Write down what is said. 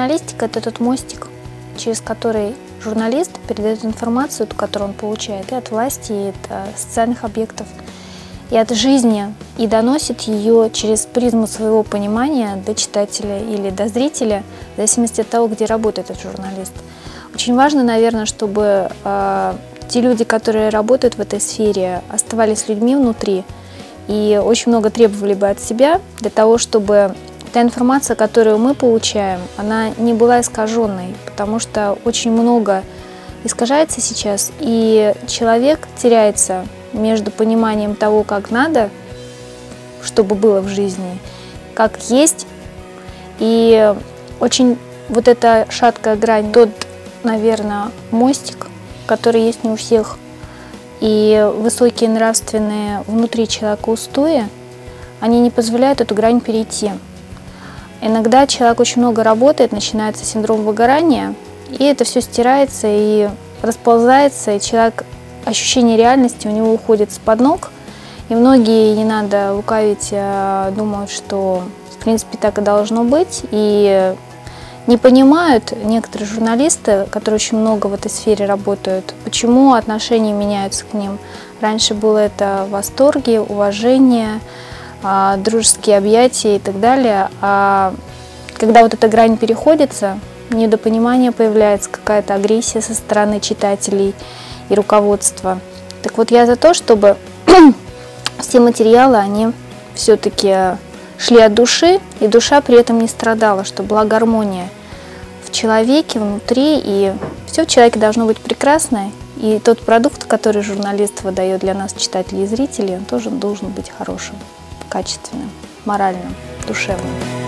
Журналистика – это тот мостик, через который журналист передает информацию, которую он получает и от власти, и от социальных объектов, и от жизни, и доносит ее через призму своего понимания до читателя или до зрителя, в зависимости от того, где работает этот журналист. Очень важно, наверное, чтобы те люди, которые работают в этой сфере, оставались людьми внутри и очень много требовали бы от себя для того, чтобы та информация, которую мы получаем, она не была искаженной, потому что очень много искажается сейчас, и человек теряется между пониманием того, как надо, чтобы было в жизни, как есть, и очень вот эта шаткая грань, тот, наверное, мостик, который есть не у всех, и высокие нравственные внутри человека устои, они не позволяют эту грань перейти. Иногда человек очень много работает, начинается синдром выгорания, и это все стирается и расползается, и человек, ощущение реальности у него уходит с-под ног. И многие, не надо лукавить, думают, что в принципе так и должно быть, и не понимают некоторые журналисты, которые очень много в этой сфере работают, почему отношения меняются к ним. Раньше было это восторги, уважение, дружеские объятия и так далее. А когда вот эта грань переходится, недопонимание появляется, какая-то агрессия со стороны читателей и руководства. Так вот, я за то, чтобы все материалы, они все-таки шли от души, и душа при этом не страдала, чтобы была гармония в человеке, внутри, и все в человеке должно быть прекрасное. И тот продукт, который журналист выдает для нас, читателей и зрителей, он тоже должен быть хорошим, качественным, моральным, душевным.